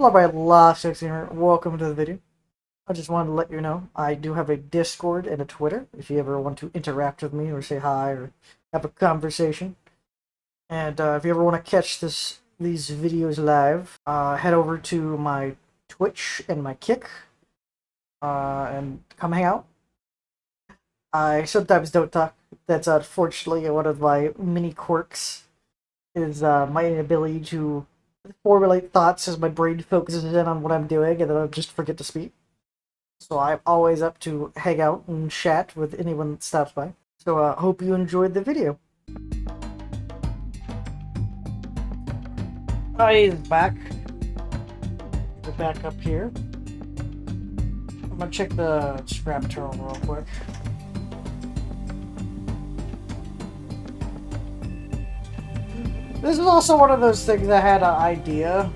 Hello, my last here. Welcome to the video. I just wanted to let you know I do have a Discord and a Twitter if you ever want to interact with me or say hi or have a conversation. And if you ever want to catch these videos live, head over to my Twitch and my Kick and come hang out. I sometimes don't talk. That's unfortunately one of my mini quirks. Is my inability to formulate thoughts as my brain focuses in on what I'm doing, and then I just forget to speak. So I'm always up to hang out and chat with anyone that stops by. So hope you enjoyed the video. He's back. We're back up here. I'm gonna check the scrap terminal real quick. This is also one of those things I had an idea.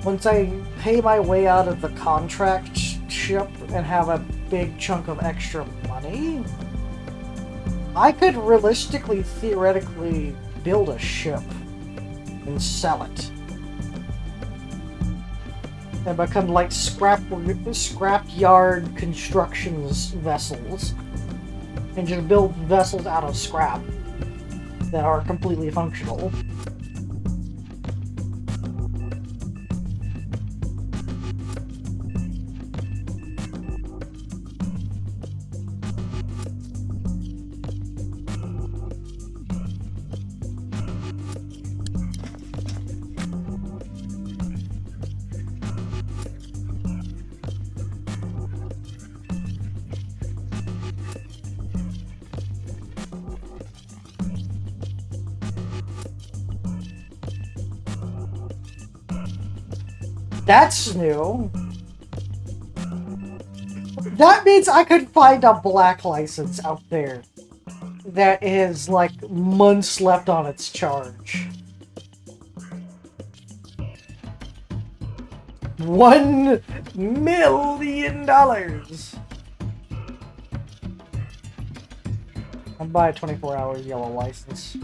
Once I pay my way out of the contract ship and have a big chunk of extra money, I could realistically, theoretically, build a ship and sell it. And become like scrap yard constructions vessels. And just build vessels out of scrap that are completely functional. That's new. That means I could find a black license out there that is like months left on its charge. $1 million. I'm buying a 24-hour yellow license.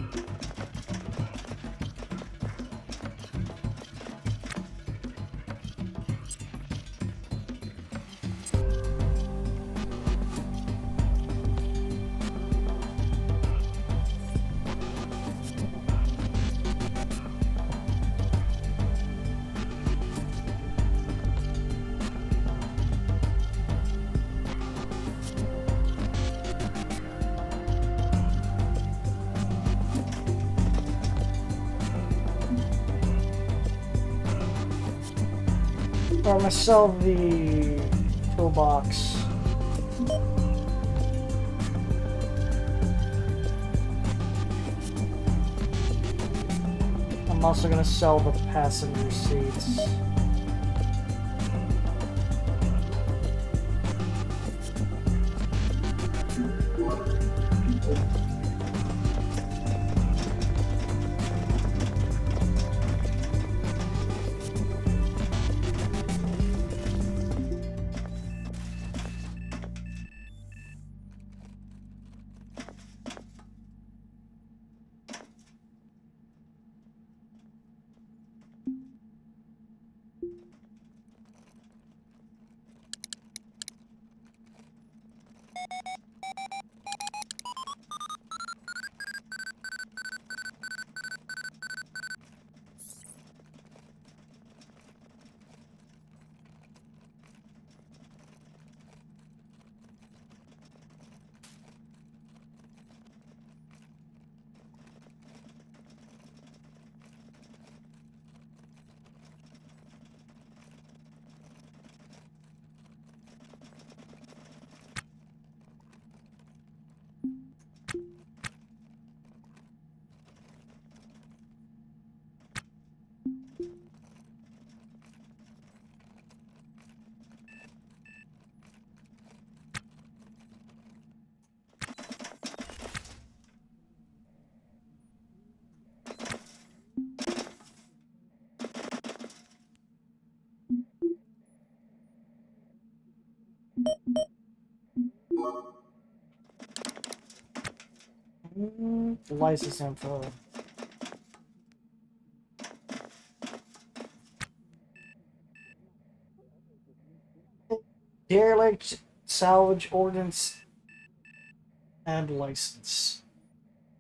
I'm gonna sell the toolbox. I'm also gonna sell the passenger seats. License info. Derelict salvage ordinance and license.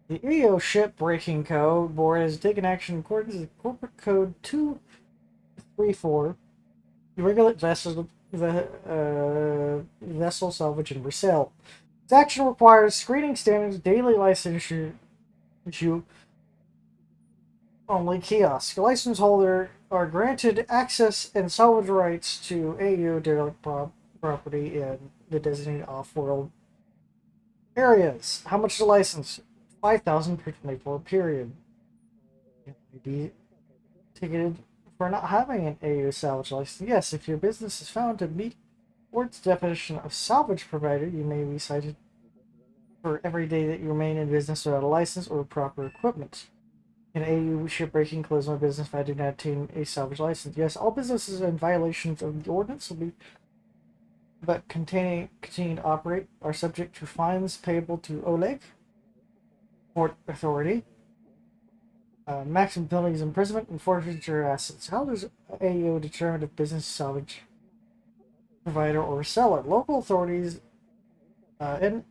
The EO Shipbreaking Code Board has taken action in accordance with Corporate Code 234 to regulate vessel salvage and resale. This action requires screening standards, daily license issue only kiosk. License holder are granted access and salvage rights to AU derelict property in the designated off-world areas. How much is the license? 5,000 per 24 period. You may be ticketed for not having an AU salvage license. Yes, if your business is found to meet Board's definition of salvage provider, you may be cited for every day that you remain in business without a license or proper equipment. An AU shipbreaking close my business if I do not obtain a salvage license. Yes, all businesses in violations of the ordinance will be continue to operate are subject to fines payable to OLEG, Port Authority. Maximum penalties imprisonment and forfeiture assets. How does AU determine if business salvage provider or seller? Local authorities in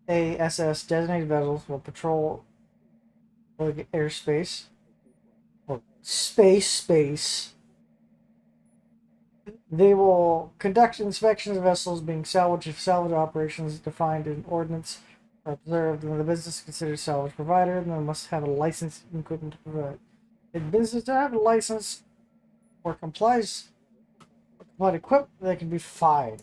ASS designated vessels will patrol airspace or space. They will conduct inspections of vessels being salvaged if salvage operations defined in ordinance are observed, and the business is considered salvage provider, and they must have a license and equipment to provide. If business does not have a license or complies with what equipment, they can be fined.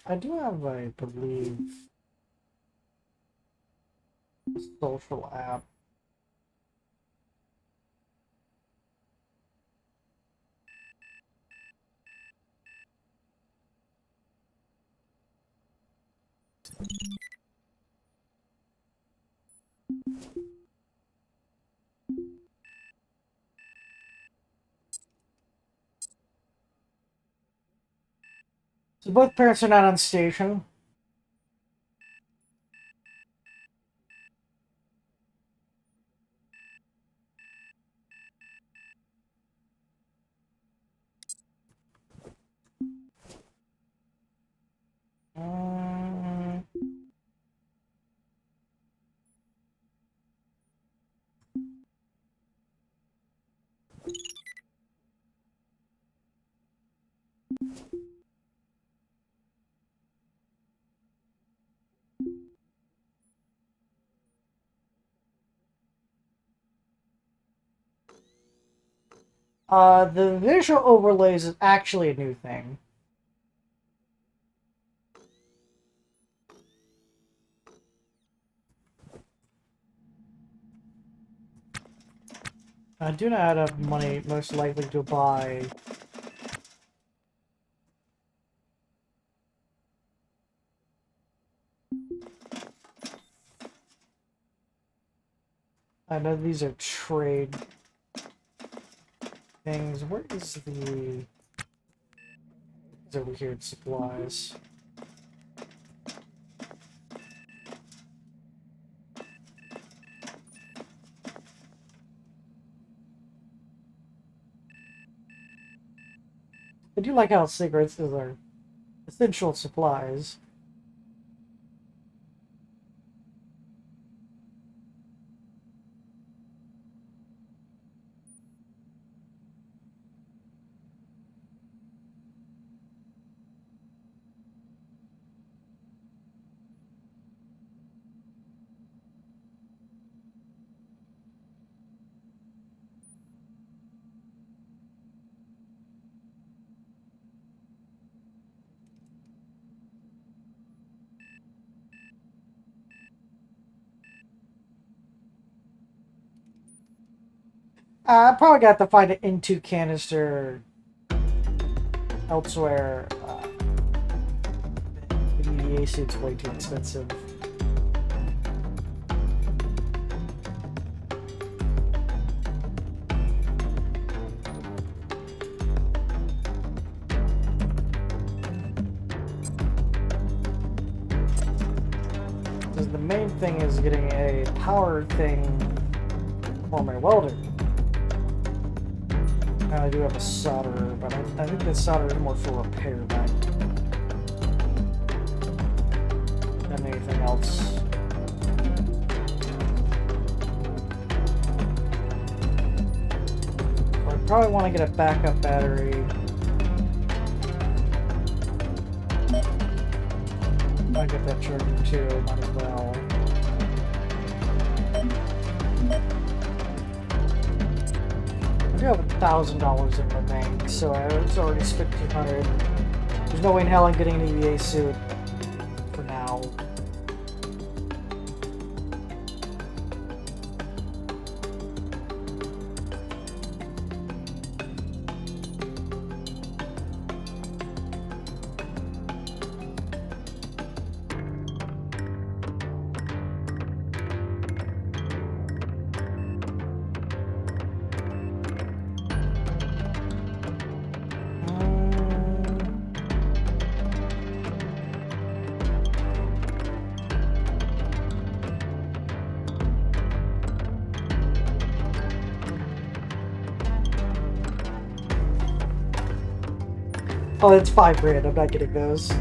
I do have, I believe, a social app. So both parents are not on station. The visual overlays is actually a new thing. I do not have money most likely to buy. I know these are trade things. Where is the... It's over here in supplies. I do like how cigarettes are essential supplies. I probably got to find an N2 canister elsewhere. The EDA suit's way too expensive. Because the main thing is getting a power thing for my welder. And I do have a solderer, but I think the solderer is more for repair than anything else. So I probably want to get a backup battery. I get that charger too, might as well. I do have $1,000 in my bank, so I was already spent $200. There's no way in hell I'm getting an EVA suit for now. Oh, it's $5 grand. I'm not getting those.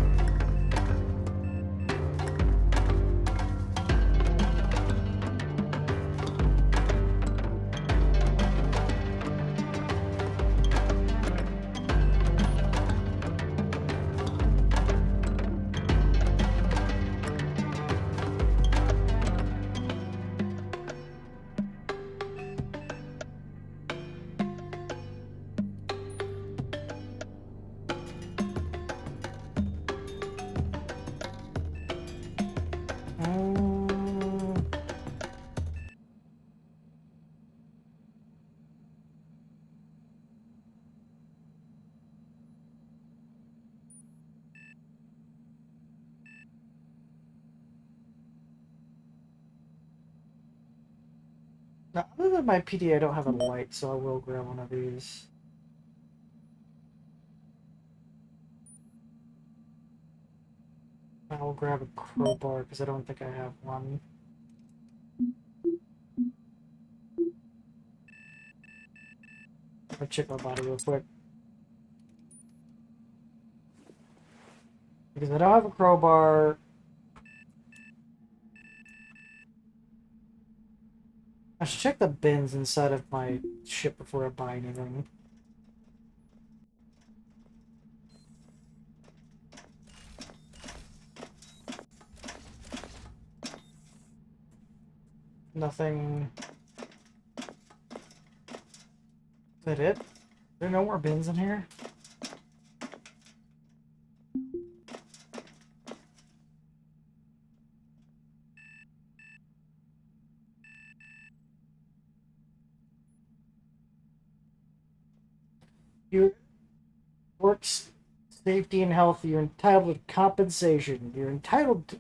Now, other than my PD, I don't have a light, so I will grab one of these. I will grab a crowbar because I don't think I have one. I'll check my body real quick. Because I don't have a crowbar. I should check the bins inside of my ship before I buy anything. Nothing. Is that it? There are no more bins in here? Your work's safety and health, you're entitled to compensation. You're entitled to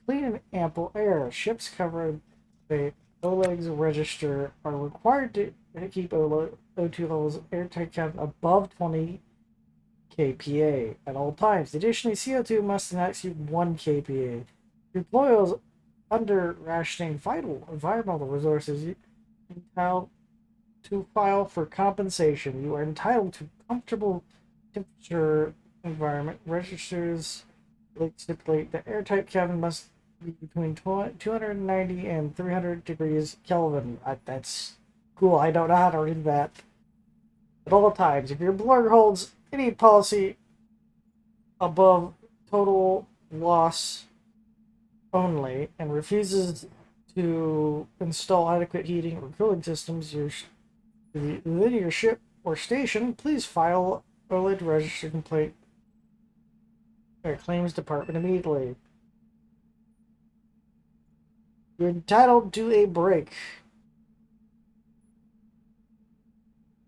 clean and ample air. Ships covered by OLEG's register are required to keep O2 levels airtight cabin above 20 kPa at all times. Additionally, CO2 must not exceed 1 kPa. Your employers under rationing vital environmental resources, you are entitled to file for compensation. You are entitled to comfortable temperature environment. Registers stipulate the airtight cabin must be between 290 and 300 degrees Kelvin. That's cool. I don't know how to read that. At all times, if your employer holds any policy above total loss only and refuses to install adequate heating or cooling systems within your ship or station, please file a register complaint at claims department immediately. You're entitled to a break.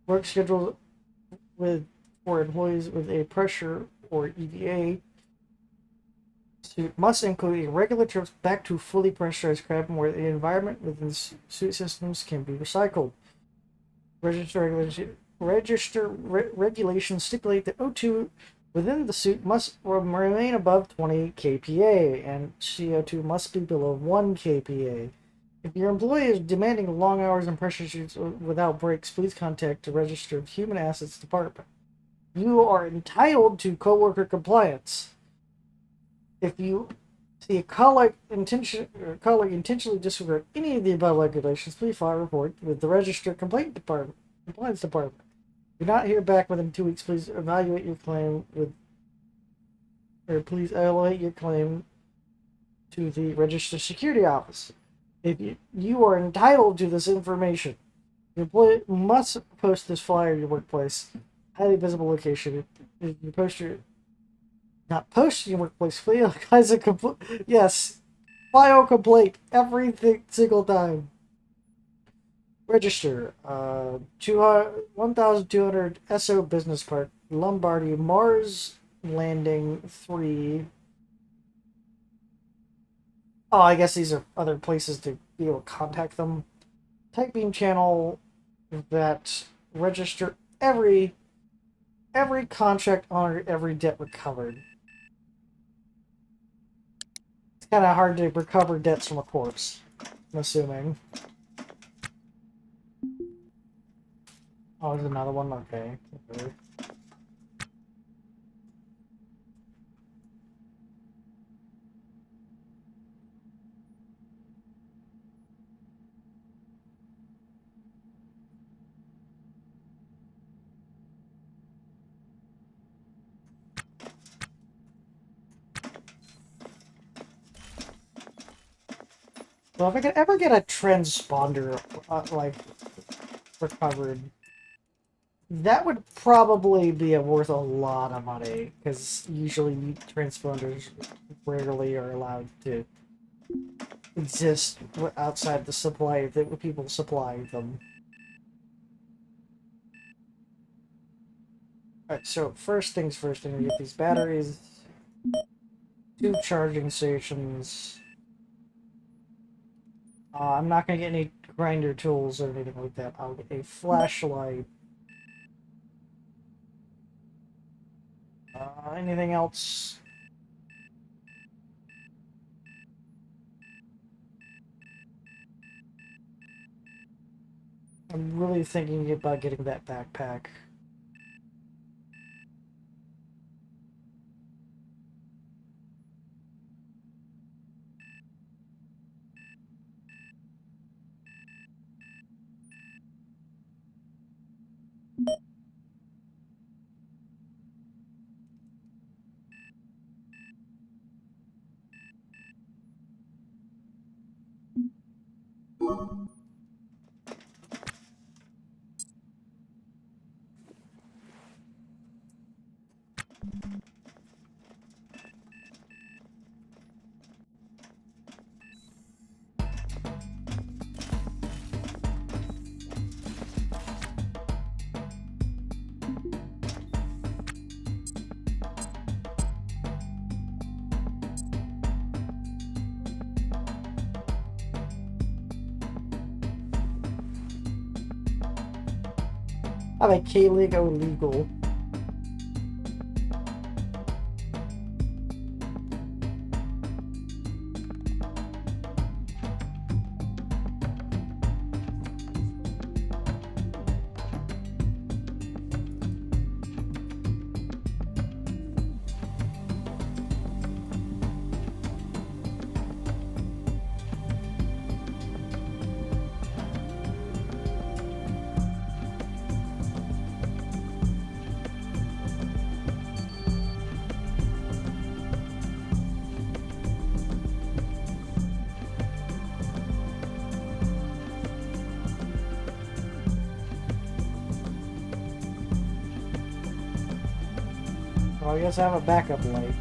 Work scheduled for employees with a pressure or EVA suit must include regular trips back to fully pressurized cabin where the environment within suit systems can be recycled. Regulations stipulate that O2 within the suit must remain above 20 kPa, and CO2 must be below 1 kPa. If your employee is demanding long hours and pressure shoots without breaks, please contact the registered Human Assets Department. You are entitled to coworker compliance. If you see a colleague intentionally disregard any of the above regulations, please file a report with the registered complaints department. If you're not here back within 2 weeks, please evaluate your claim please elevate your claim to the registered security office. If you are entitled to this information, your employee must post this flyer in your workplace, highly visible location. If you post your not post in your workplace, file kinds of yes, file complaint every single time. Register 1200 SO Business Park, Lombardy, Mars Landing 3. Oh, I guess these are other places to be able to contact them. Typing channel that register every contract honored, every debt recovered. It's kind of hard to recover debts from a corpse, I'm assuming. Oh, there's another one? Okay. Well, if I could ever get a transponder, like, recovered, that would probably be worth a lot of money, because usually transponders rarely are allowed to exist outside the supply that people supply them. Alright, so first things first, I'm gonna get these batteries, 2 charging stations. I'm not gonna get any grinder tools or anything like that. I'll get a flashlight. Anything else? I'm really thinking about getting that backpack. I have a K-League illegal. Well, I guess I have a backup light.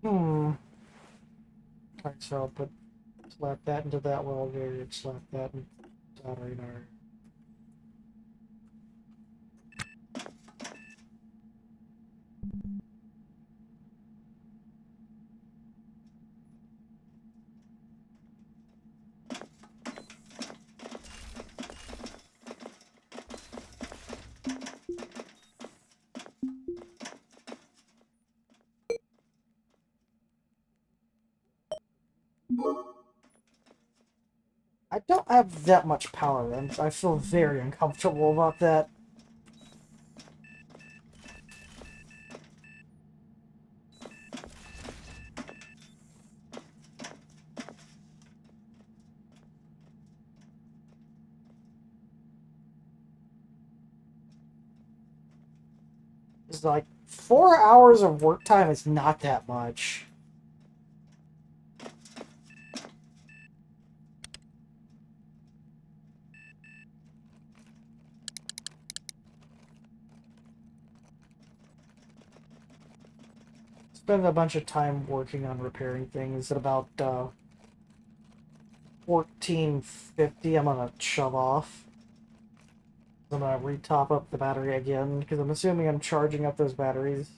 Alright, so I'll slap that into that welder, slap that into soldering iron. I don't have that much power, and I feel very uncomfortable about that. It's like 4 hours of work time is not that much. Spend a bunch of time working on repairing things. At about 1450, I'm gonna shove off. I'm gonna retop up the battery again because I'm assuming I'm charging up those batteries.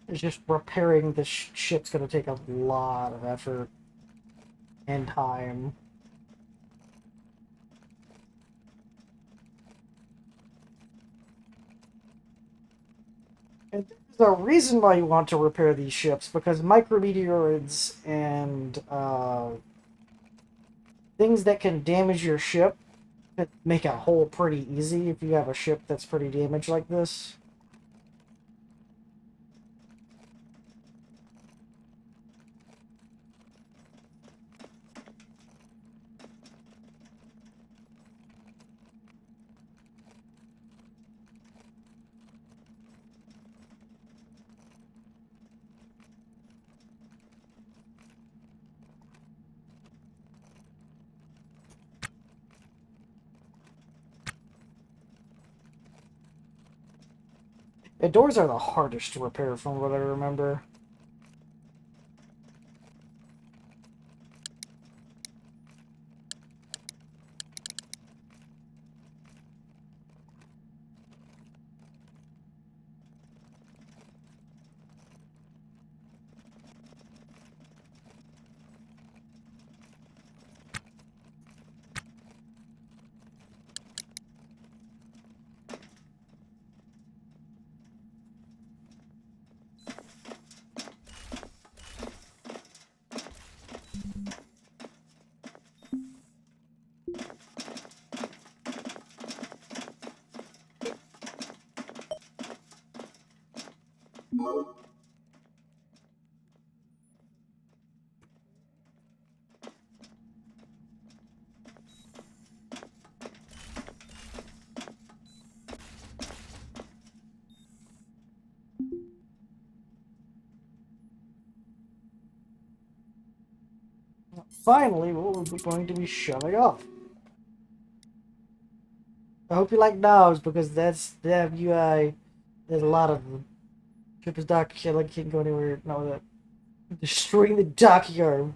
It's just repairing the ship's gonna take a lot of effort and time. And there's a reason why you want to repair these ships, because micrometeoroids and things that can damage your ship could make a hole pretty easy if you have a ship that's pretty damaged like this. The doors are the hardest to repair from what I remember. Finally, we're going to be shoving off. I hope you like dogs, because that's the UI. There's a lot of them. Ship is dock, can't go anywhere. No, that destroying the dockyard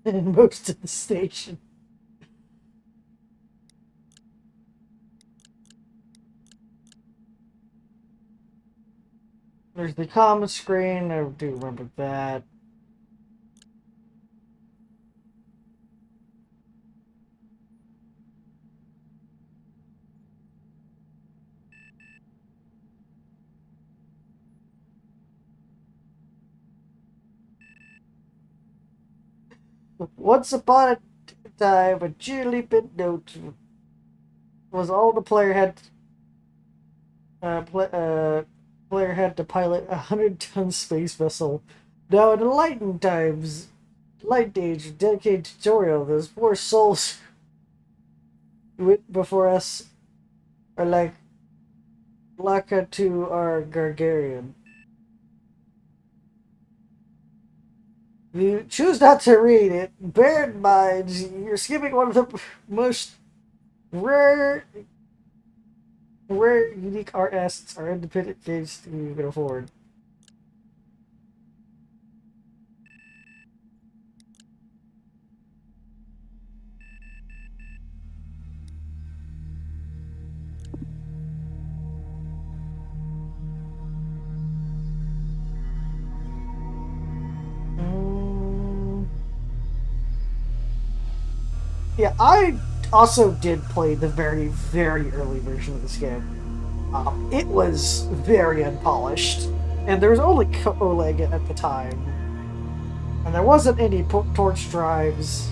and most of the station. There's the common screen. I do remember that. Once upon a time, a cheerily bit note was all the player had to pilot a 100-ton space vessel. Now in enlightened times, light age, dedicated tutorial, those poor souls. went before us are like Laka to our Gargarian. If you choose not to read it, bear in mind you're skipping one of the most rare, unique art assets our independent games you can afford. Mm, yeah, I also did play the very, very early version of this game. It was very unpolished, and there was only Oleg at the time, and there wasn't any torch drives.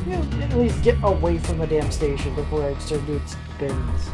You know, at least get away from the damn station before I start doing spins.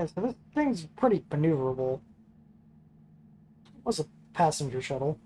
Yeah, so this thing's pretty maneuverable. It was a passenger shuttle.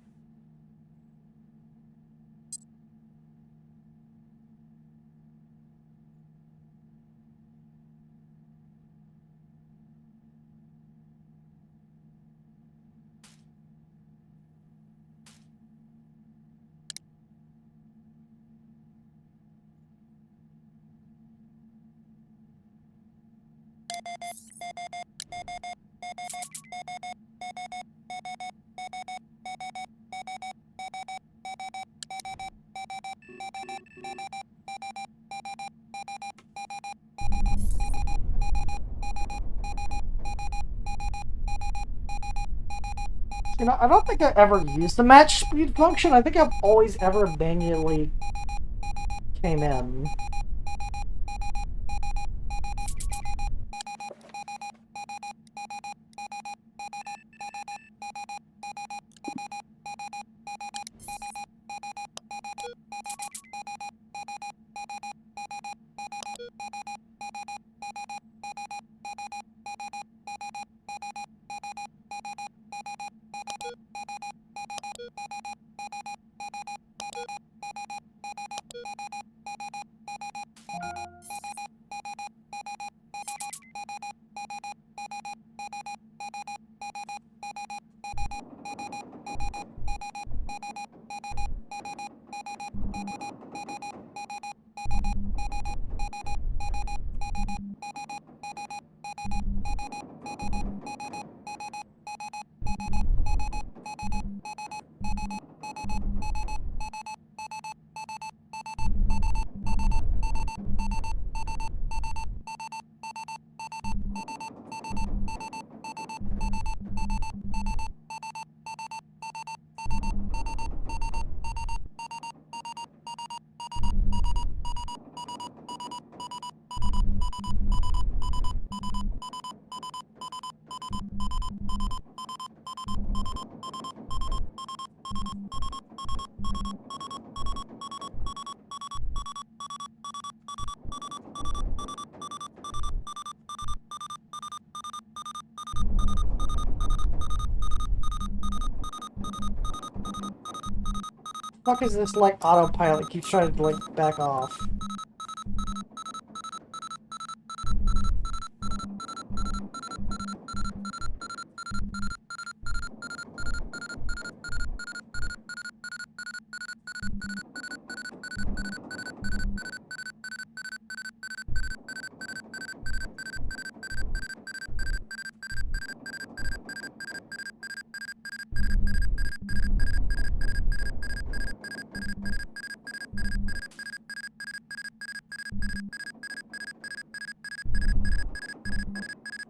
You know, I don't think I ever used the match speed function. I think I've always ever manually came in. Fuck is this, like, autopilot keeps trying to, like, back off?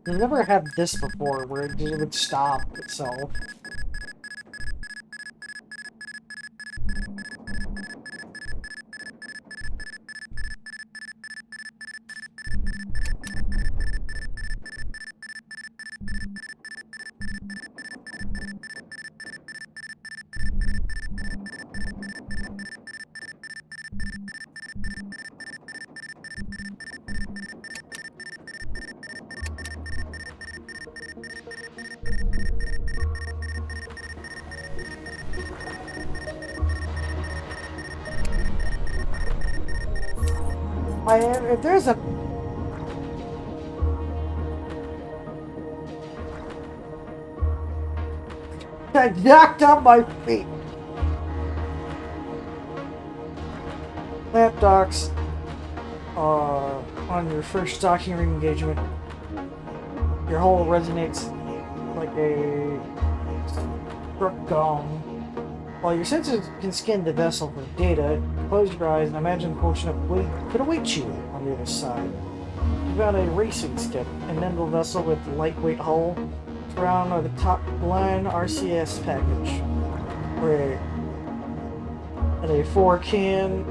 I've never had this before, where it would stop itself. If there's a... I knocked out my feet! Lamp docks on your first docking ring engagement. Your hull resonates like a struck gong. While your senses can scan the vessel for data, close your eyes and imagine the fortune could await you on the other side. You found a racing skip, a nimble vessel with a lightweight hull, surrounded by the top-line RCS package, and a 4-can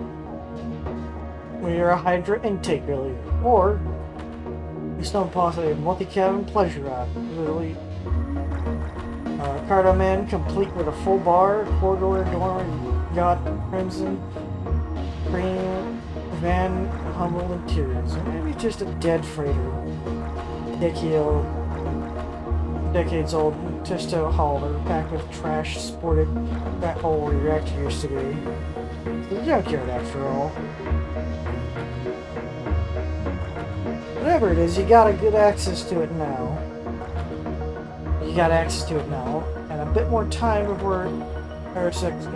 Hydra intake earlier, or you stumble upon a multi-cabin pleasure ride, literally. Cargo man, complete with a full bar, four-door dormer, yacht, crimson, cream, van, humble interiors, or maybe just a dead freighter. decades old Tisto hauler packed with trash sported that hole where your reactor used to be. It's the junkyard after all. Whatever it is, you got a good access to it now. You got access to it now, and a bit more time before Arasec's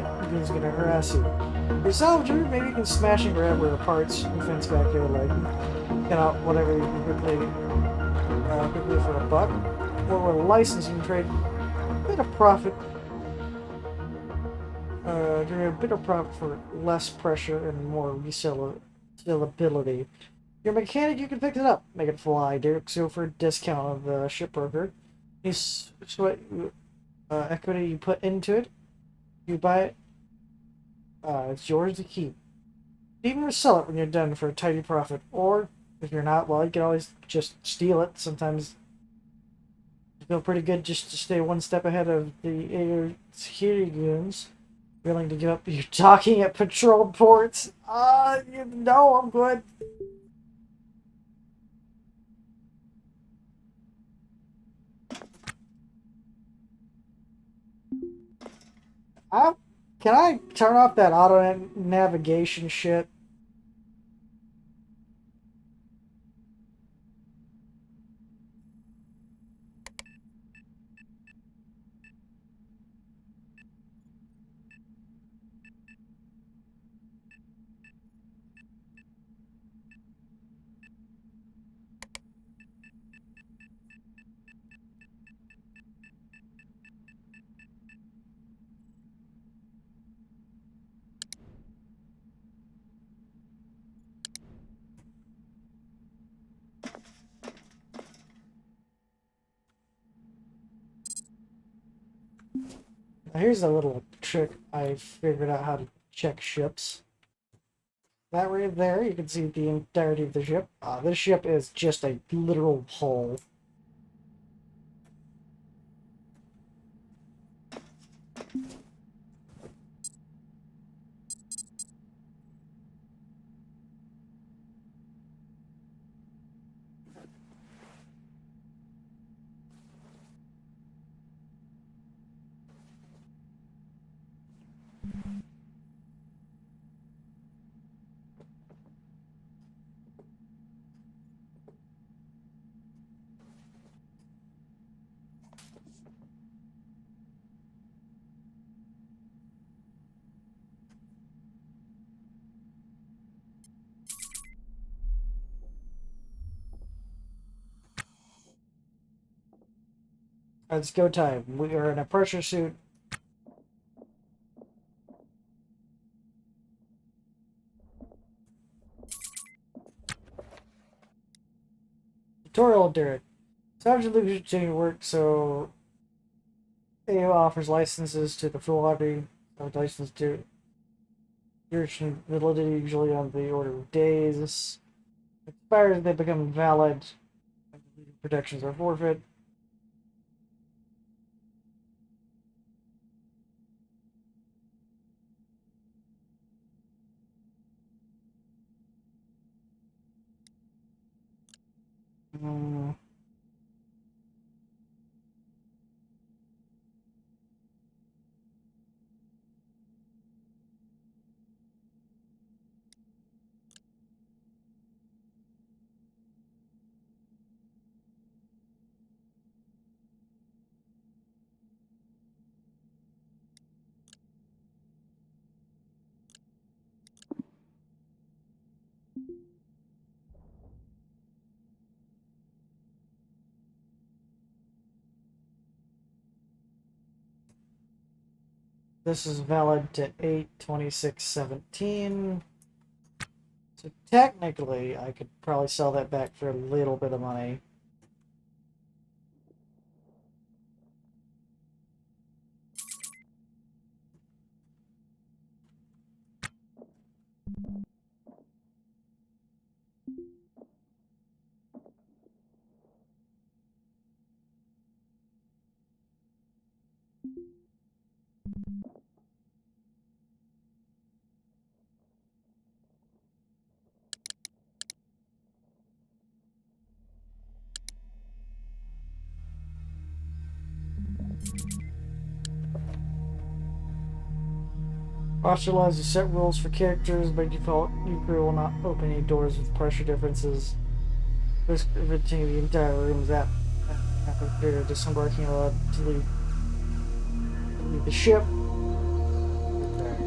gonna harass you. Your salvager, maybe you can smash and grab rare parts and fence back here, like get out whatever you can quickly for a buck. Or with a license, you can trade a bit of profit. A bit of profit for less pressure and more resellability. Your mechanic, you can fix it up, make it fly. Derek, so for a discount of the shipbroker, you sweat equity you put into it, you buy it. It's yours to keep. You can resell it when you're done for a tidy profit, or if you're not, well, you can always just steal it. Sometimes you feel pretty good just to stay one step ahead of the air security goons, willing to give up your docking at patrol ports. No, I'm good. I, can I turn off that auto navigation shit? Now here's a little trick I figured out how to check ships. That right there, you can see the entirety of the ship. This ship is just a literal hole. It's go time. We are in a pressure suit. Tutorial Derek. Salvage Illusion continue to work, so AO offers licenses to the full lobby. License to duration validity usually on the order of days. Expires, they become valid. Protections are forfeit. Mm. This is valid to 8/26/17. So technically, I could probably sell that back for a little bit of money. Postulate set rules for characters. By default, your crew will not open any doors with pressure differences. Risk venting the entire room is at computer disembarking allowed to leave the ship. Okay.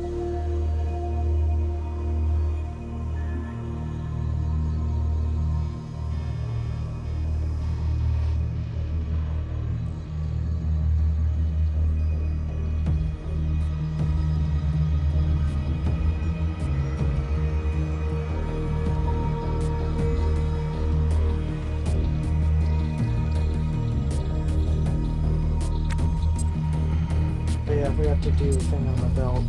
But yeah, we have to do the thing on the belt.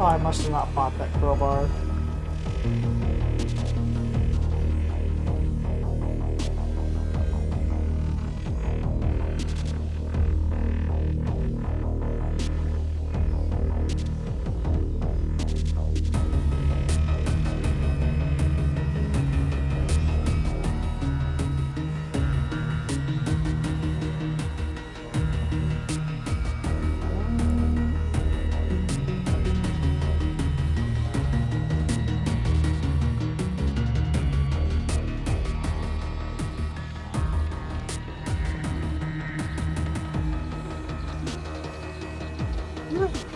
Oh, I must have not bought that crowbar.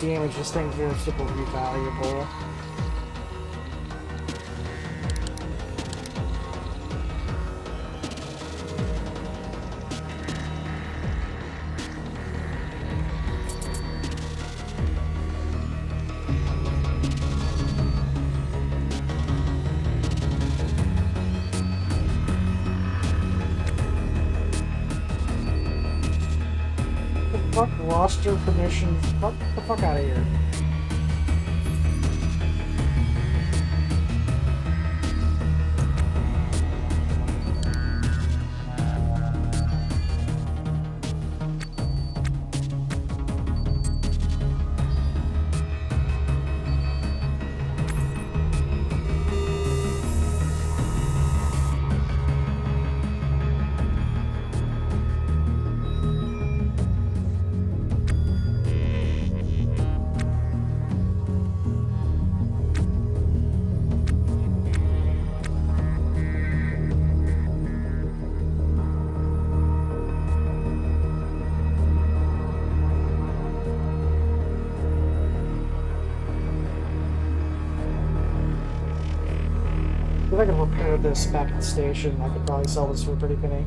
Damage this thing here is super valuable. Fuck roster permissions. Fuck the fuck out of here. If I could repair this back at the station, I could probably sell this for a pretty penny.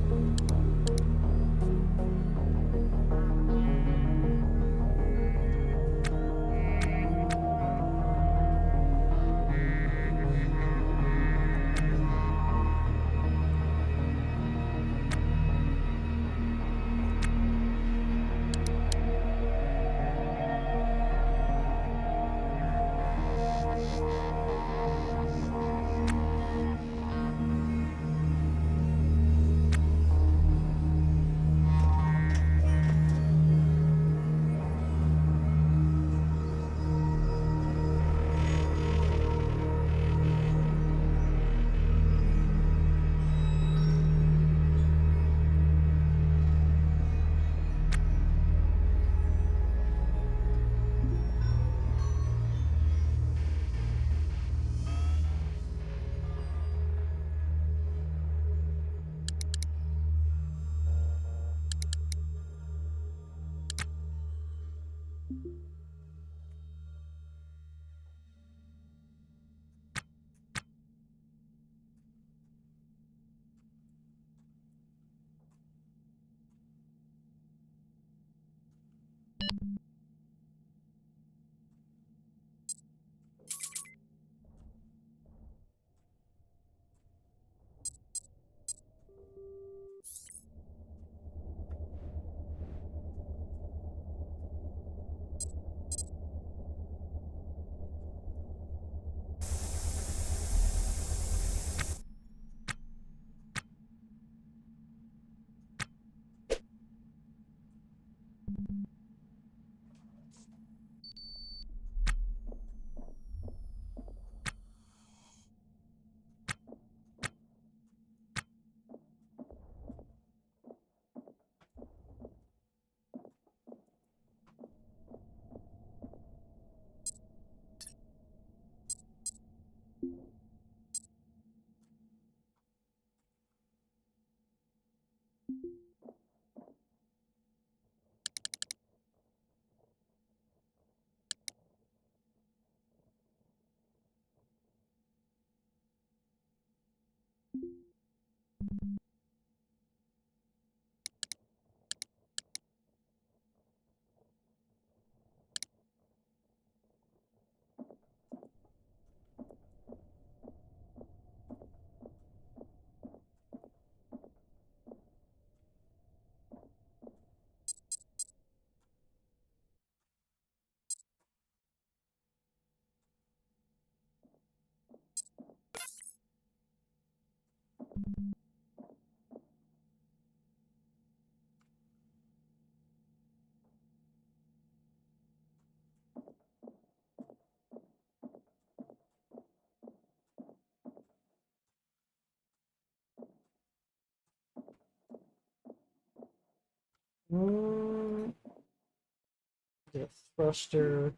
The thruster.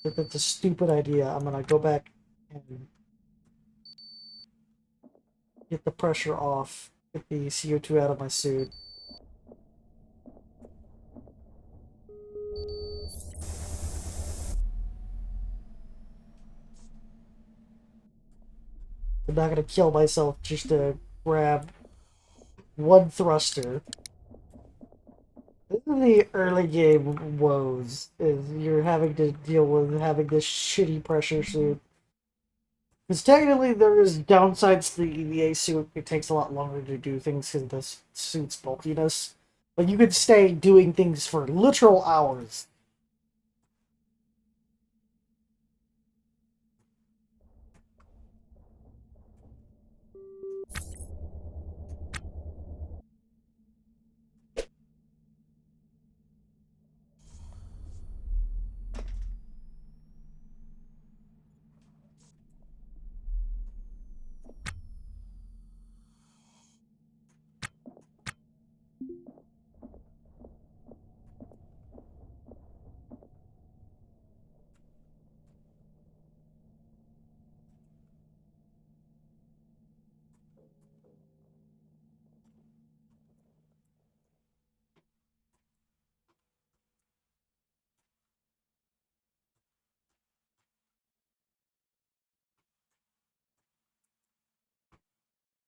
That's a stupid idea. I'm gonna go back and get the pressure off, get the CO2 out of my suit. I'm not gonna kill myself just to grab one thruster. This is the early game woes, is you're having to deal with having this shitty pressure suit. Because technically there is downsides to the EVA suit. It takes a lot longer to do things because of the suit's bulkiness. But you could stay doing things for literal hours.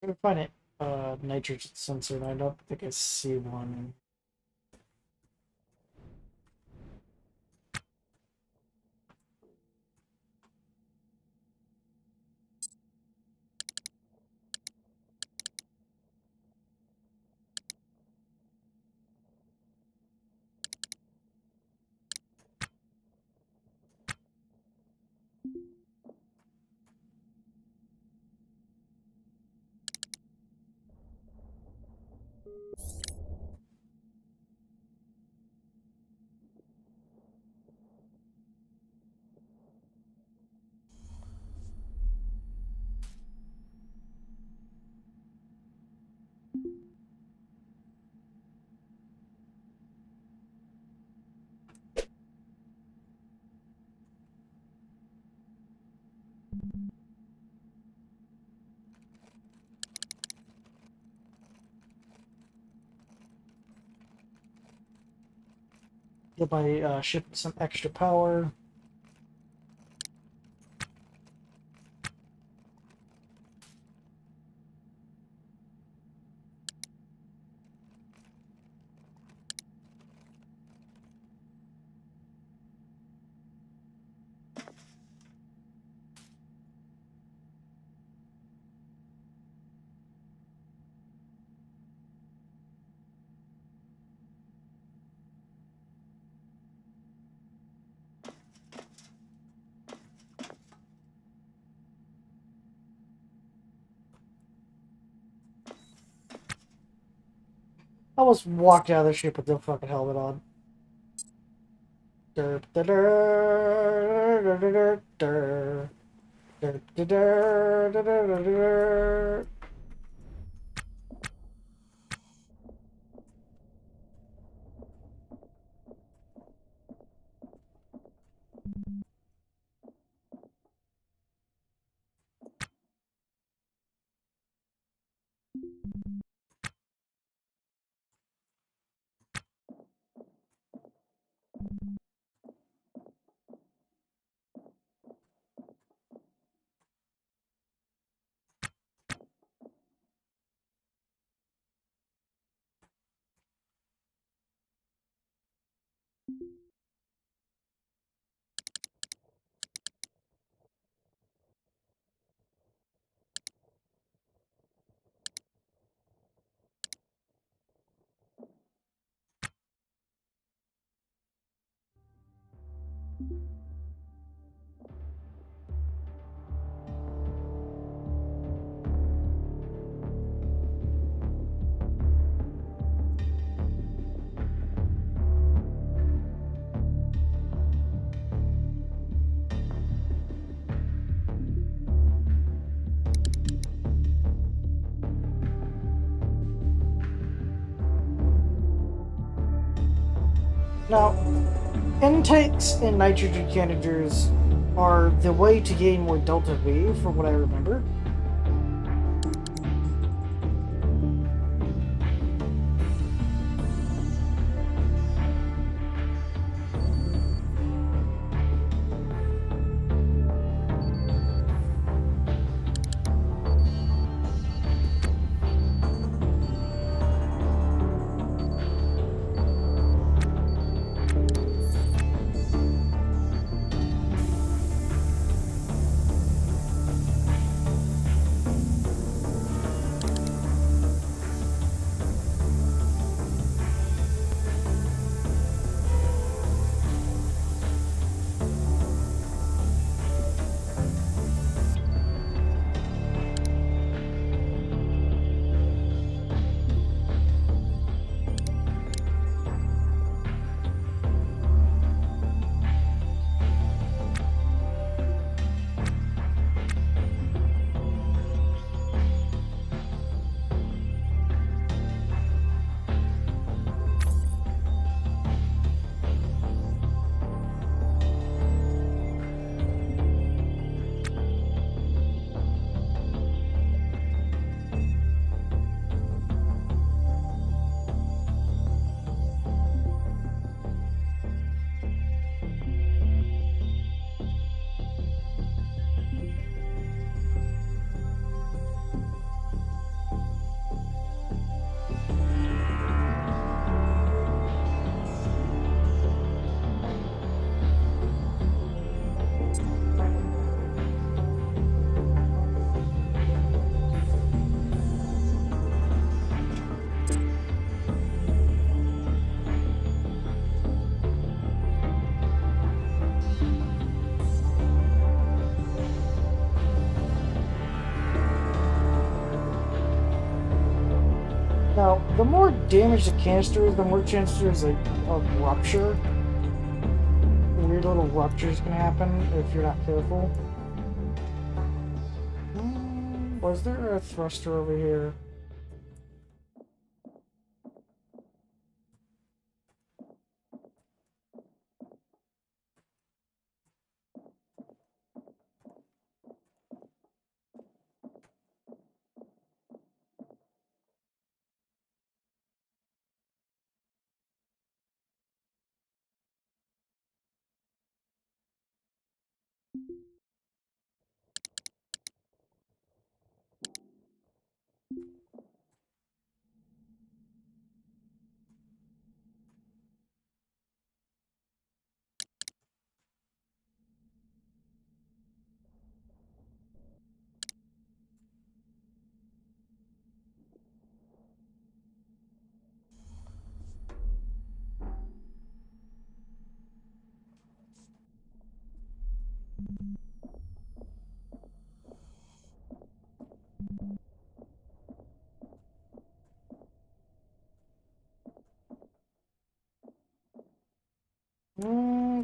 I'm gonna find it nitrogen sensor, and I don't think I see one. Get my ship some extra power. I almost walked out of the ship with no fucking helmet on. Derp, da, der, der, der, der, der, der, der, der, der, der, der. Now, intakes in nitrogen canisters are the way to gain more delta V, from what I remember. Now, the more damage the canister is, the more chance there's a rupture. Weird little ruptures can happen if you're not careful. Was there a thruster over here?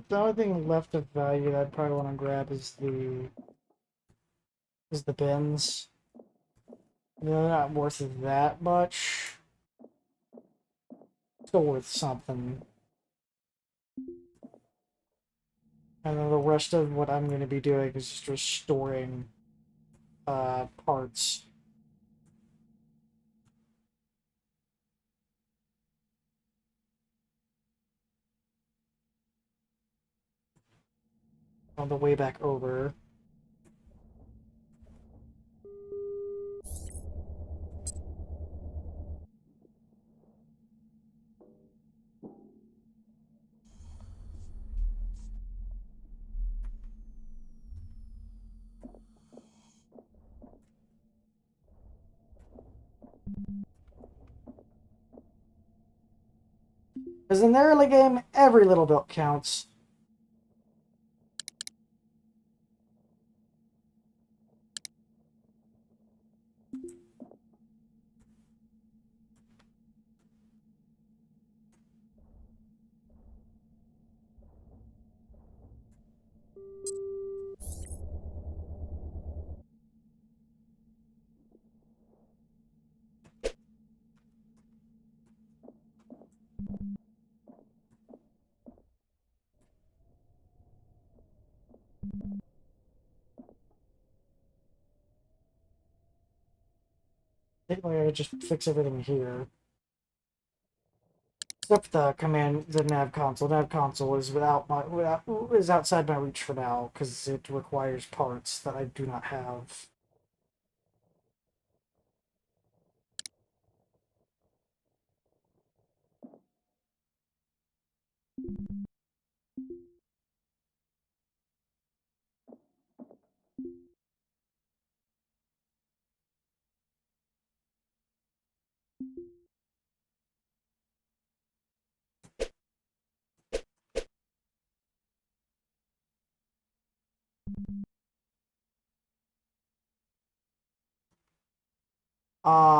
The only thing left of value that I'd probably want to grab is the bins. They're not worth that much. Still worth something. And then the rest of what I'm going to be doing is just restoring parts. On the way back over. Because in the early game, every little bit counts. Technically, I just fix everything here. Except the command, the nav console. Nav console is is outside my reach for now because it requires parts that I do not have.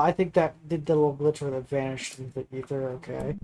I think that did the little glitch where it vanished into the ether. Okay.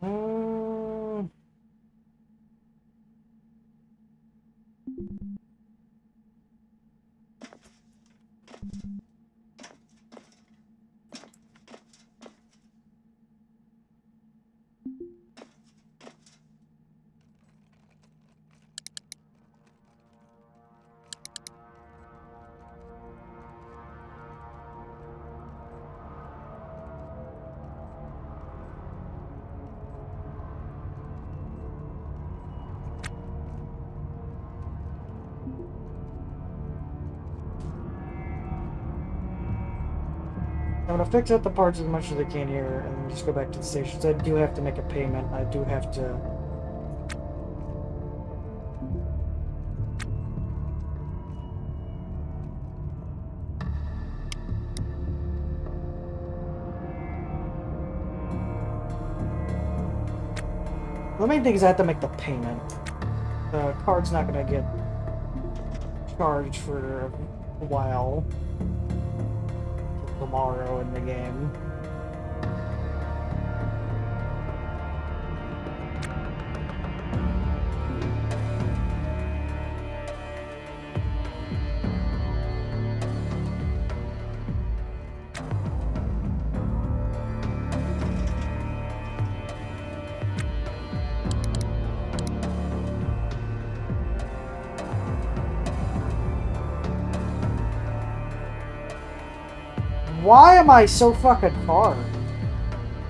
Mm, I'm gonna fix up the parts as much as I can here and just go back to the stations. I do have to make a payment. I do have to. The main thing is I have to make the payment. The card's not gonna get charged for a while. Till tomorrow in the game. Why am I so fucking far?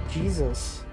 Jesus.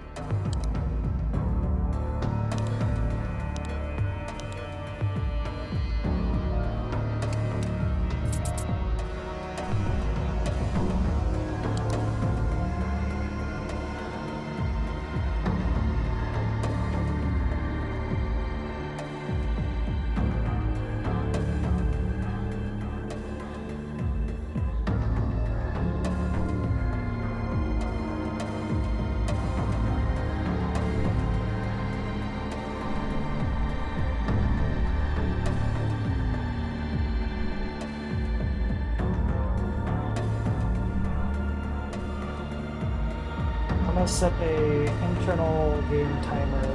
I'm gonna set a internal game timer.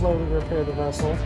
slowly repair the vessel.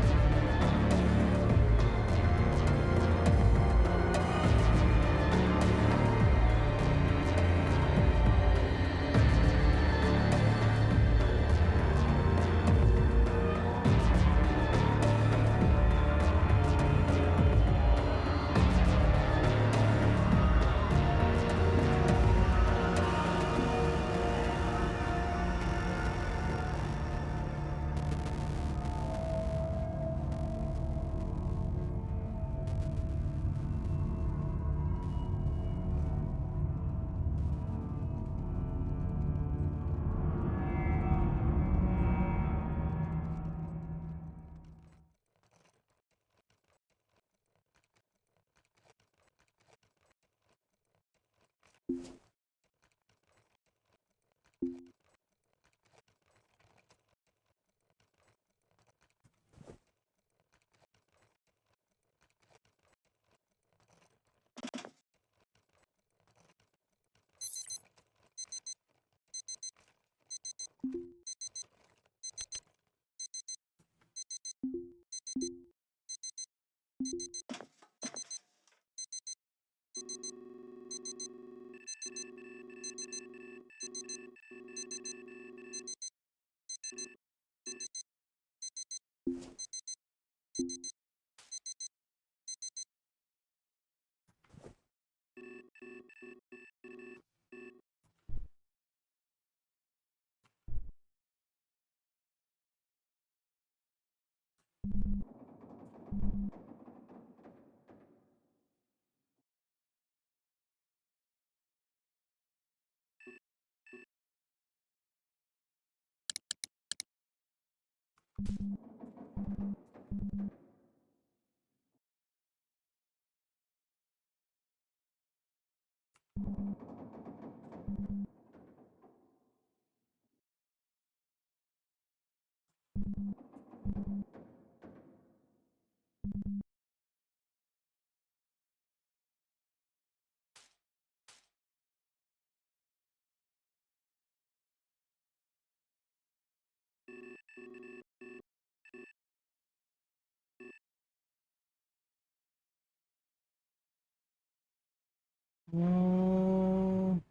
Mm.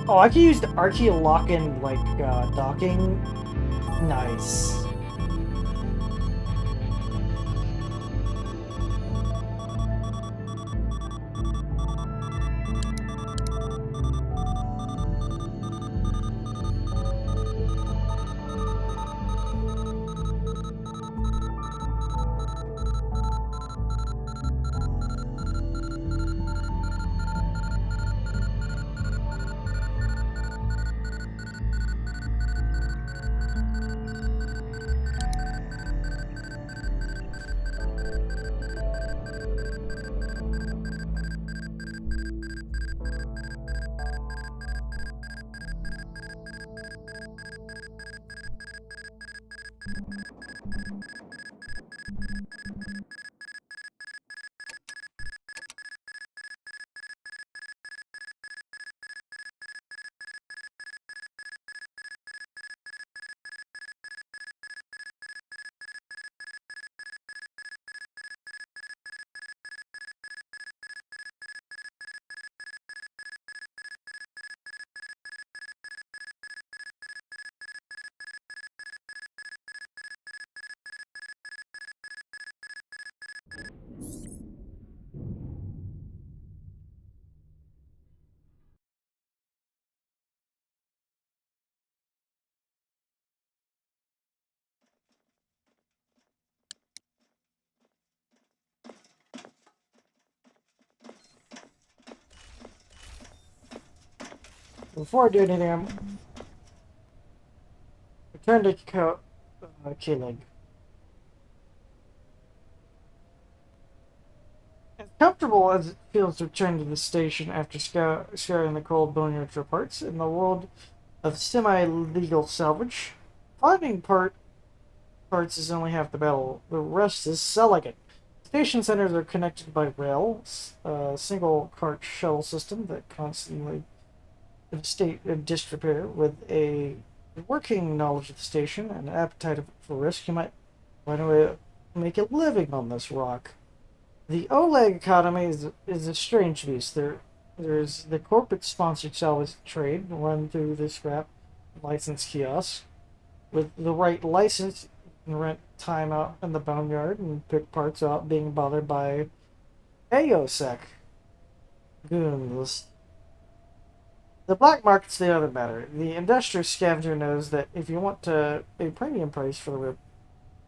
Oh, I can use the Archie lock-in, like, docking. Nice. Before I do anything, I'm return to Keeling. As comfortable as it feels to return to the station after scouring the cold boneyard for parts in the world of semi-legal salvage, finding parts is only half the battle. The rest is selling it. Station centers are connected by rail, a single cart shuttle system that constantly state a disrepair. With a working knowledge of the station and an appetite for risk, you might find a way to make a living on this rock. The Oleg economy is a strange beast. There's the corporate-sponsored salvage trade run through the scrap license kiosk. With the right license, you can rent time out in the boneyard and pick parts out being bothered by AOSEC goons. The black market's the other matter. The industrious scavenger knows that if you want a premium price for the rip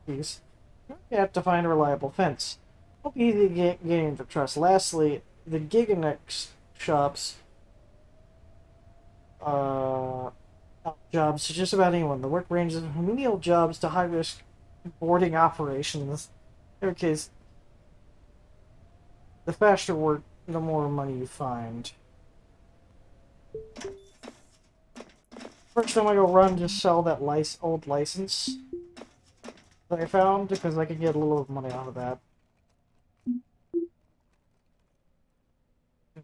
piece, you have to find a reliable fence. It won't be easy to gain the trust. Lastly, the Giganex shops jobs to just about anyone. The work ranges from menial jobs to high-risk boarding operations. In every case, the faster work, the more money you find. First time I go run, just sell that old license that I found, because I can get a little money out of that. Give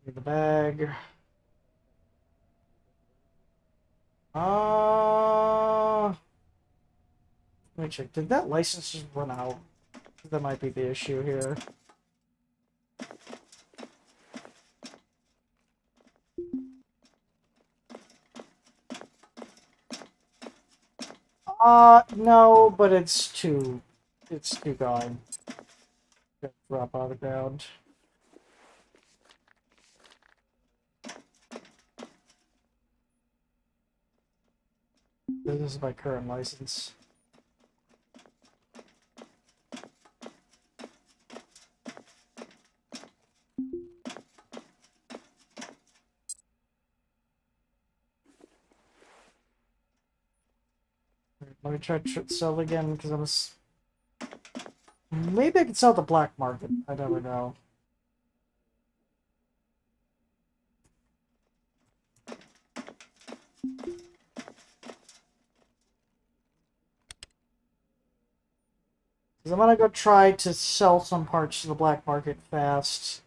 me the bag. Let me check. Did that license just run out? That might be the issue here. No, but it's too gone. Drop out of the ground. This is my current license. Let me try to sell again, because maybe I can sell at the black market. I never know. Because I'm gonna go try to sell some parts to the black market fast.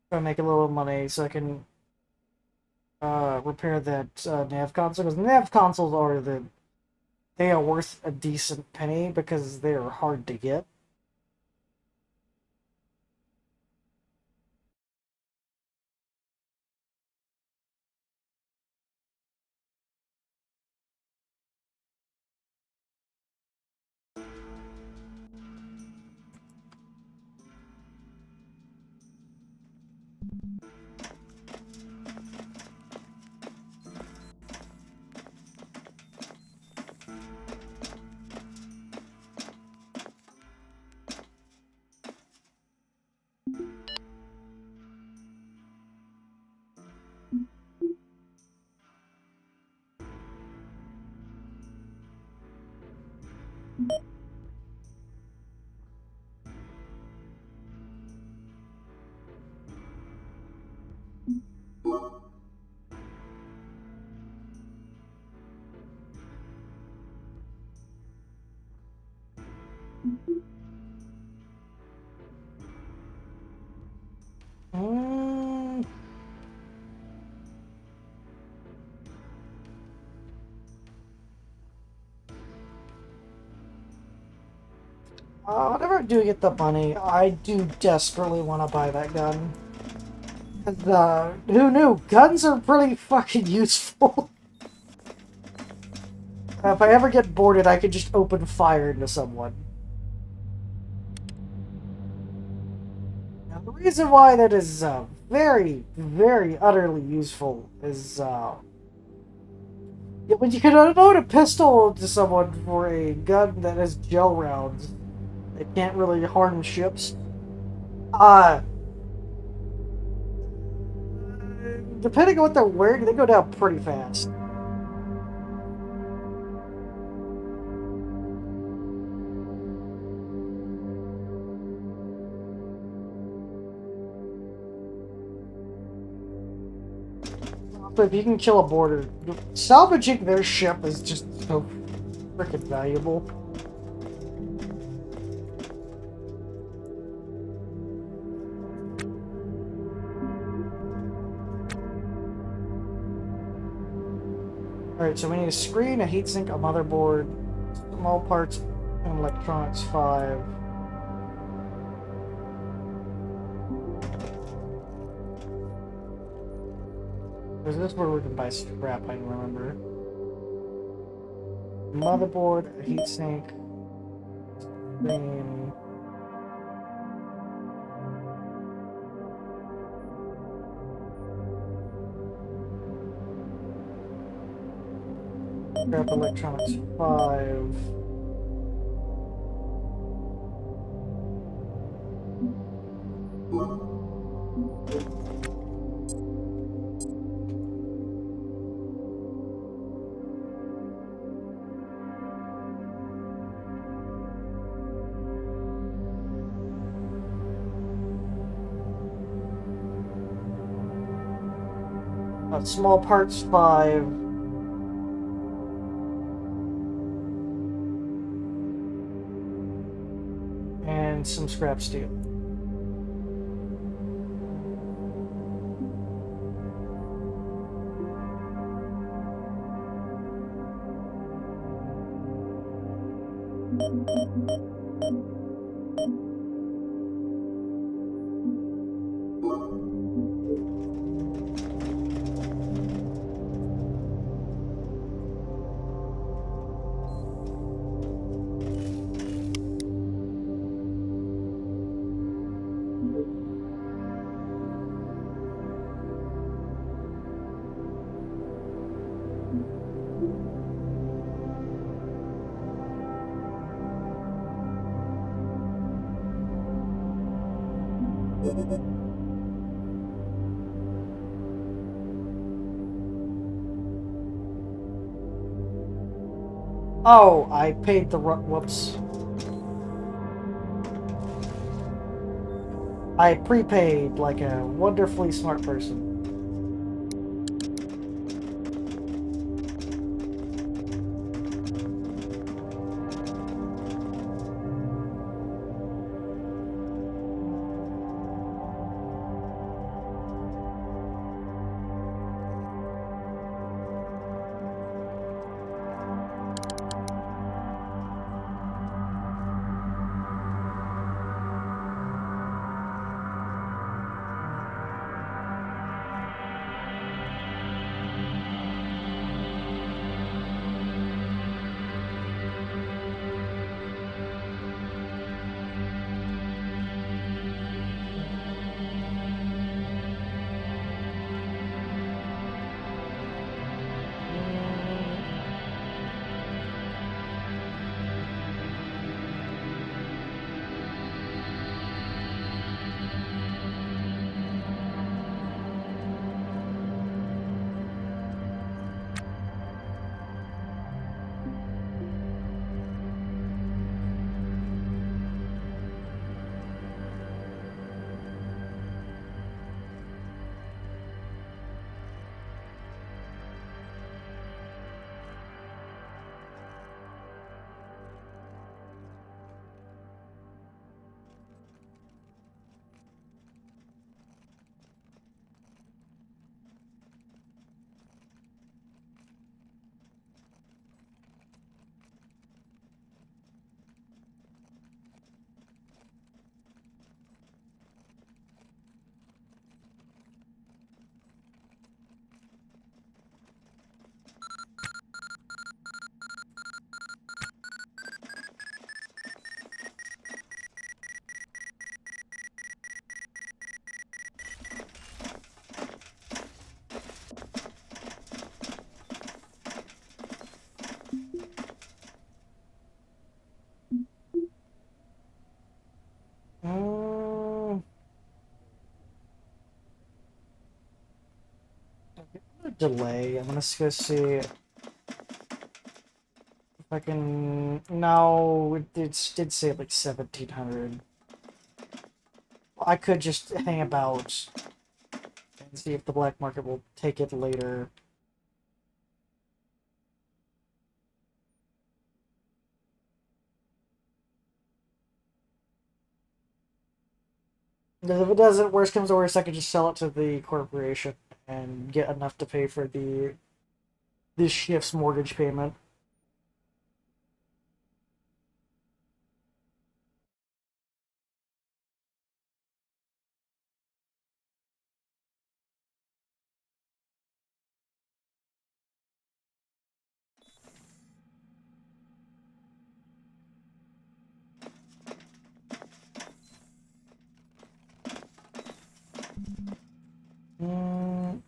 Try to make a little money so I can repair that nav console. Because nav consoles they are worth a decent penny because they are hard to get. Whenever I do get the money, I do desperately want to buy that gun. Who knew? Guns are pretty fucking useful. If I ever get boarded, I could just open fire into someone. Now, the reason why that is very, very utterly useful is when you can unload a pistol to someone for a gun that has gel rounds, it can't really harm ships. depending on what they're wearing, they go down pretty fast. But if you can kill a border, salvaging their ship is just so freaking valuable. Alright, so we need a screen, a heatsink, a motherboard, small parts, and electronics 5. Is this where we can buy scrap? I don't remember. Motherboard, a heatsink, screen. Scrap electronics 5. Small parts 5. And some scrap steel. Oh, I paid the whoops. I prepaid like a wonderfully smart person. delay. I'm gonna go see if I can. No, it did say like 1700. I could just hang about and see if the black market will take it later. Because if it doesn't, worst comes to worst, I could just sell it to the corporation and get enough to pay for this shift's mortgage payment. Mm,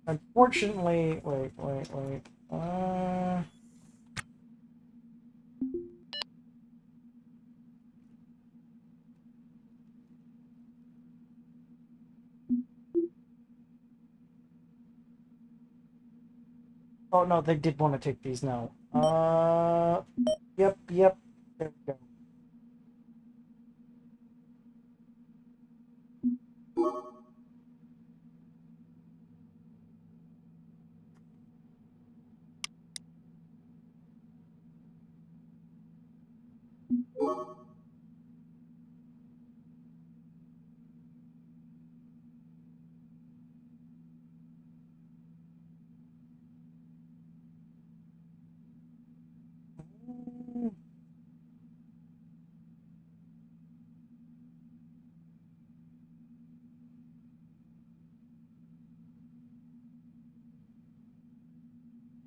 Unfortunately, wait. Oh no, they did want to take these now. Yep. There we go.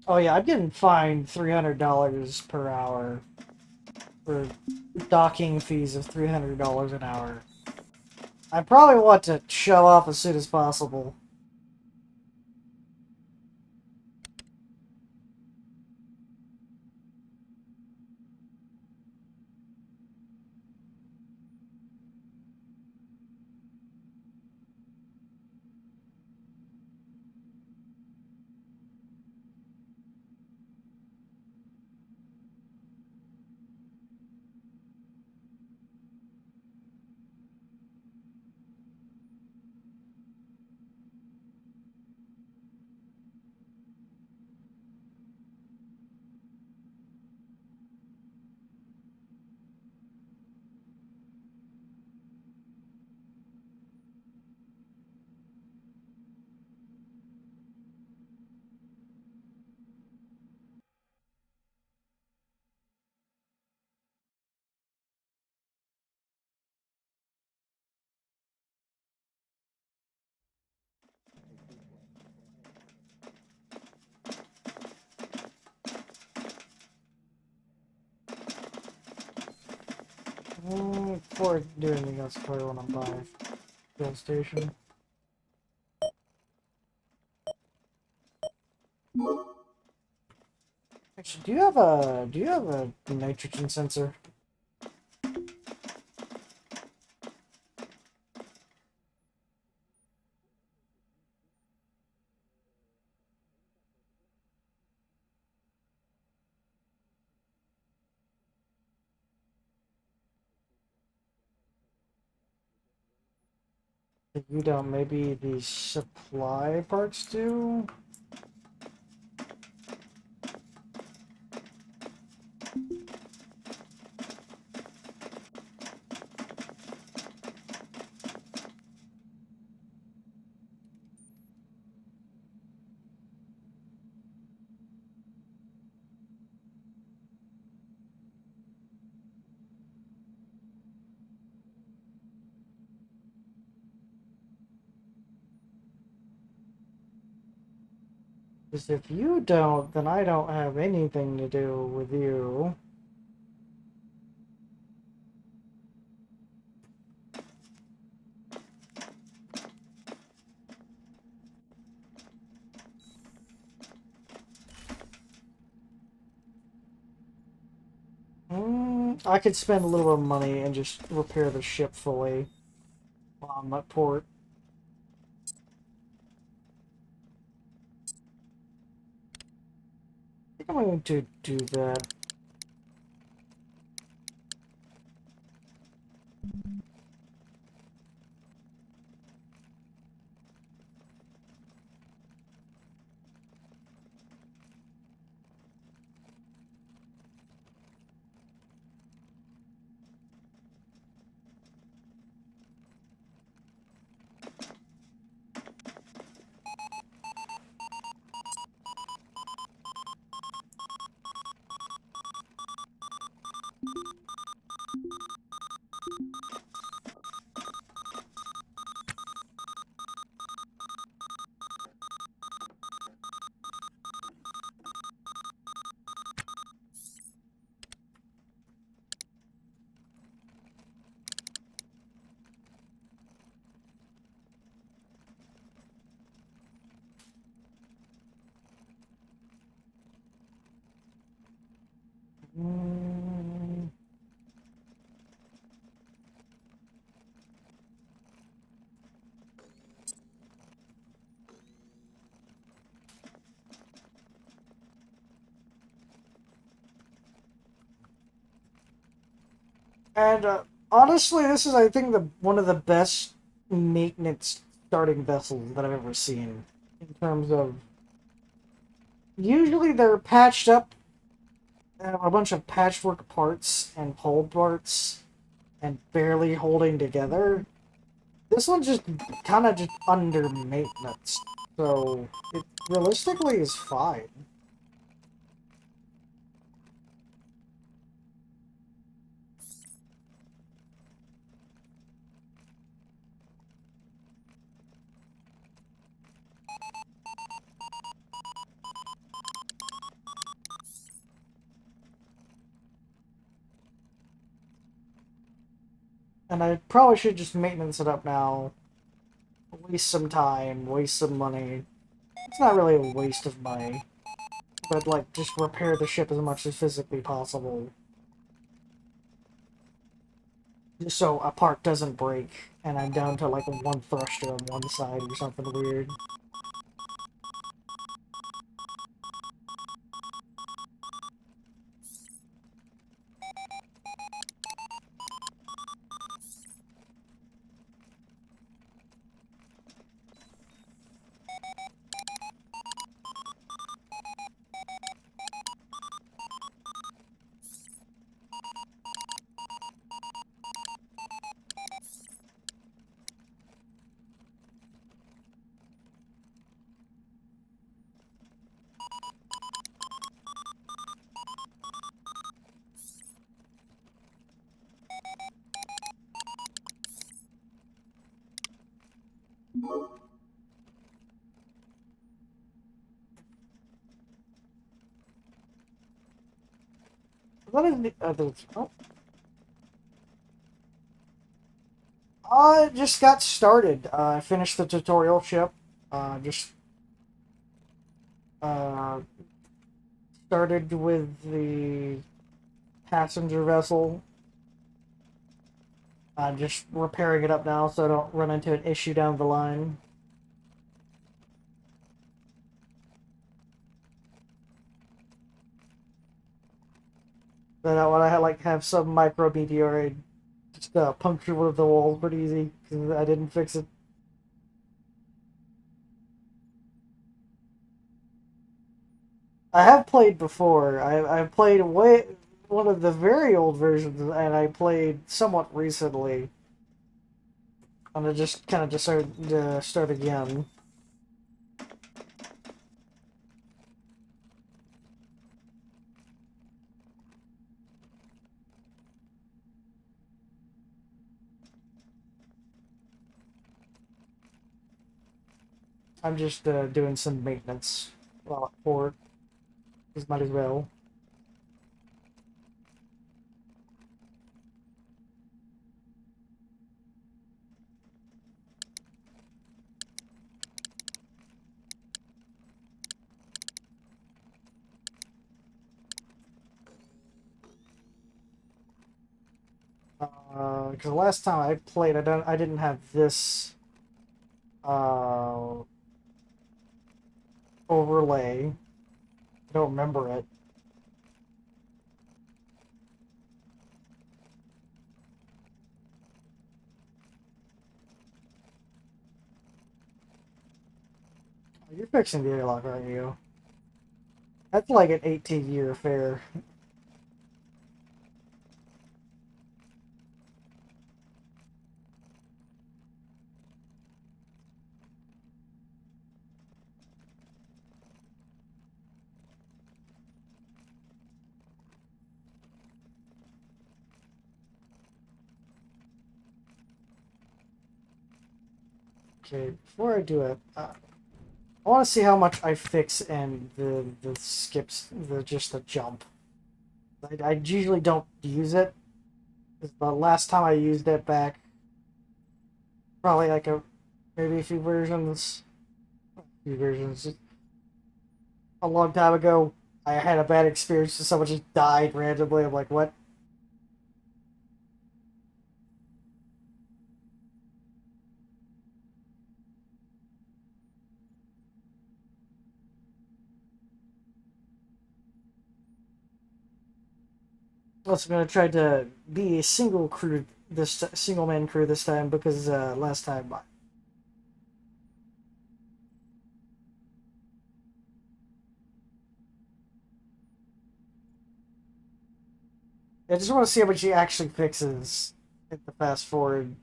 Oh yeah, I'm getting fined $300 per hour for docking fees of $300 an hour. I probably want to show off as soon as possible. Before I do anything else, I probably want to buy a fuel station. Actually, do you have a nitrogen sensor? If you don't, maybe the supply parts do? Because if you don't, then I don't have anything to do with you. I could spend a little bit of money and just repair the ship fully while I'm at port. I think I'm going to do that. Mm, and honestly, this is, I think, the one of the best maintenance starting vessels that I've ever seen. In terms of, usually they're patched up, a bunch of patchwork parts and pole parts, and barely holding together. This one's just kind of just under maintenance, so it realistically is fine. And I probably should just maintenance it up now. Waste some time, waste some money. It's not really a waste of money, but like just repair the ship as much as physically possible. Just so a part doesn't break and I'm down to like one thruster on one side or something weird. What is the other... Oh. Just got started. I finished the tutorial ship. Just uh, started with the passenger vessel. Just repairing it up now so I don't run into an issue down the line. Then I want to like have some micro meteoroid just puncture one of the walls pretty easy because I didn't fix it. I have played before. I've played way one of the very old versions, and I played somewhat recently. And I just kind of decided to start again. I'm just doing some maintenance. Well, or just might as well. Because the last time I played, I didn't have this uh, overlay. I don't remember it. You're fixing the airlock, aren't you? That's like an 18-year affair. Okay, before I do it, I want to see how much I fix and the skips, just the jump. I usually don't use it. The last time I used it back, probably like maybe a few versions, a long time ago. I had a bad experience and someone just died randomly. I'm like, what? Also, I'm gonna try to be a single man crew this time because last time I just want to see how much he actually fixes in the fast forward.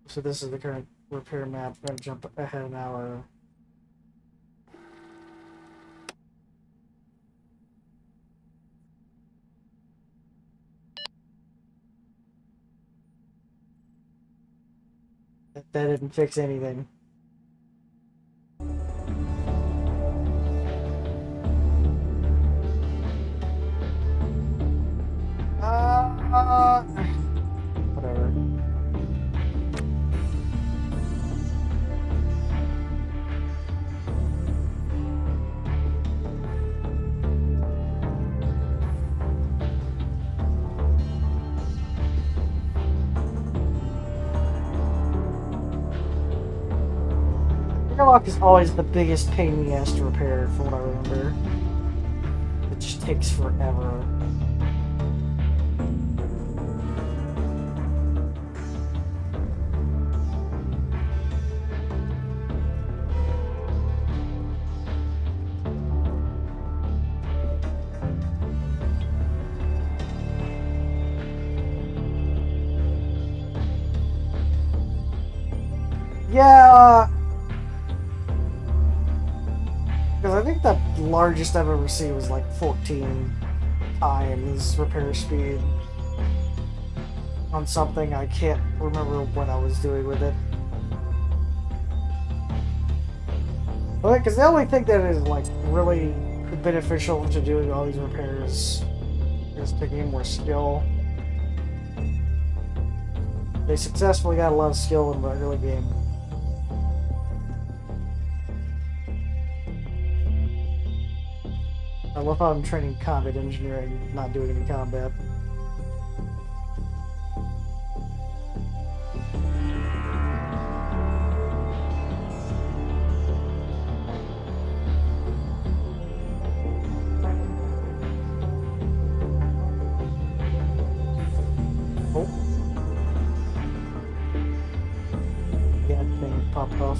So this is the current repair map. I'm gonna jump ahead an hour. That didn't fix anything. Whatever. Airlock is always the biggest pain in the ass to repair, from what I remember. It just takes forever. Yeah, because I think the largest I've ever seen was like 14 times repair speed on something. I can't remember what I was doing with it. Because the only thing that is like really beneficial to doing all these repairs is to gain more skill. They successfully got a lot of skill in the early game. I love how I'm training combat engineering, not doing any combat. Oh. Yeah, thing popped off.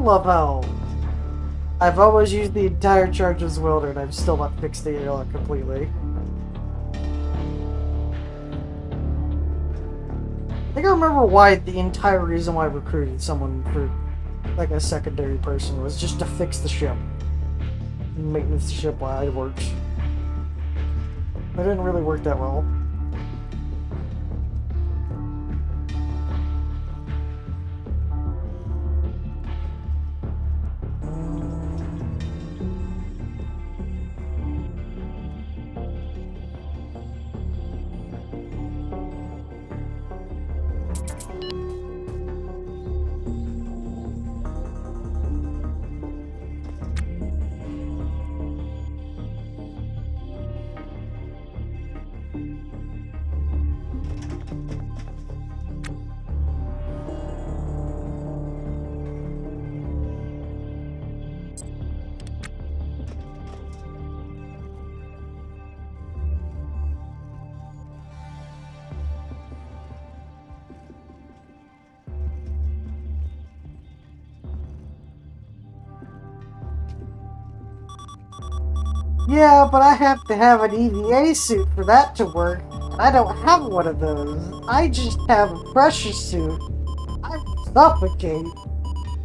love how I've always used the entire charge's welder and I've still not fixed the airlock completely. I think I remember why the entire reason why I recruited someone for like a secondary person was just to fix the ship. Maintenance the ship while it works. It didn't really work that well. Yeah, but I have to have an EVA suit for that to work. I don't have one of those. I just have a pressure suit. I suffocate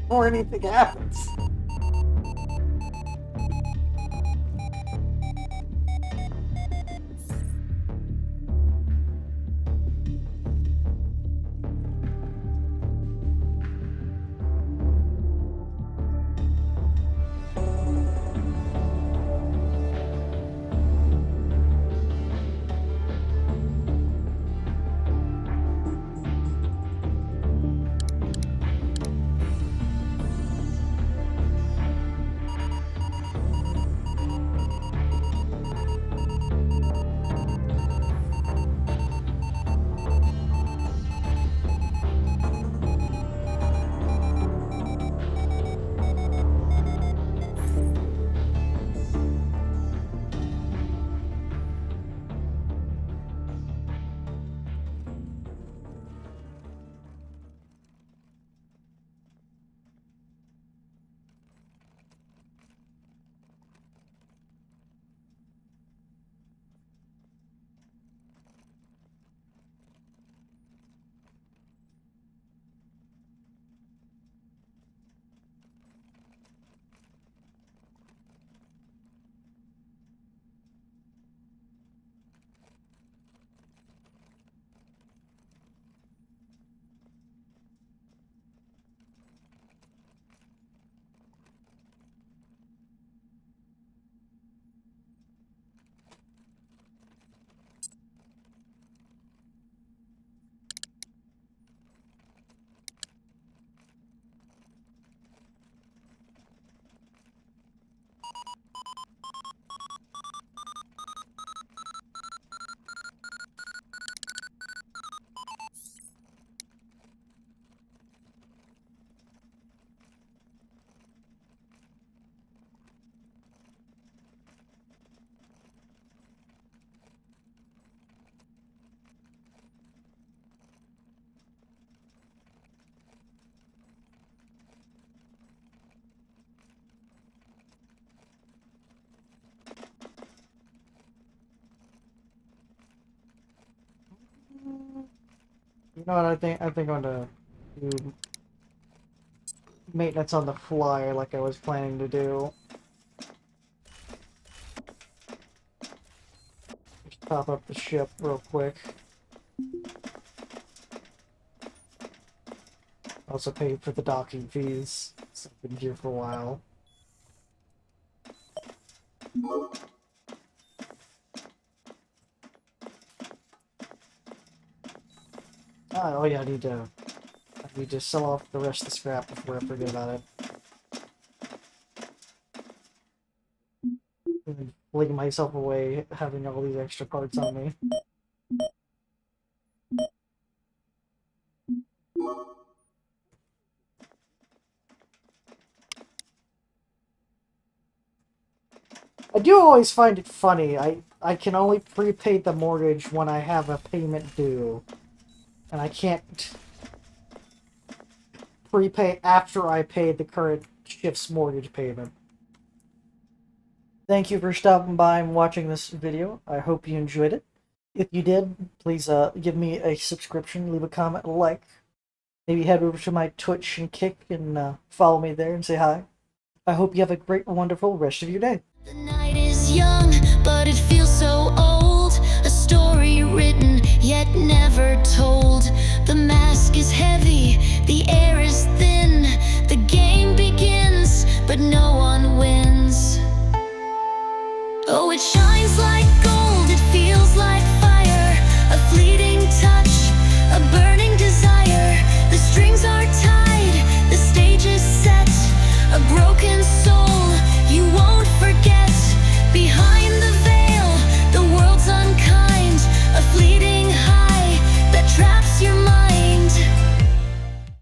before anything happens. You know what? I think I'm gonna do maintenance on the fly like I was planning to do. Just top up the ship real quick. Also paid for the docking fees. So I've been here for a while. Oh yeah, I need to sell off the rest of the scrap before I forget about it. And fling myself away having all these extra parts on me. I do always find it funny. I can only prepay the mortgage when I have a payment due. And I can't prepay after I pay the current shifts mortgage payment. Thank you for stopping by and watching this video. I hope you enjoyed it. If you did, please give me a subscription, leave a comment, a like. Maybe head over to my Twitch and Kick and follow me there and say hi. I hope you have a great, wonderful rest of your day. The night is young, but it feels so old. A story written, yet never told. The mask is heavy, the air is thin. The game begins, but no one wins. Oh, it shines.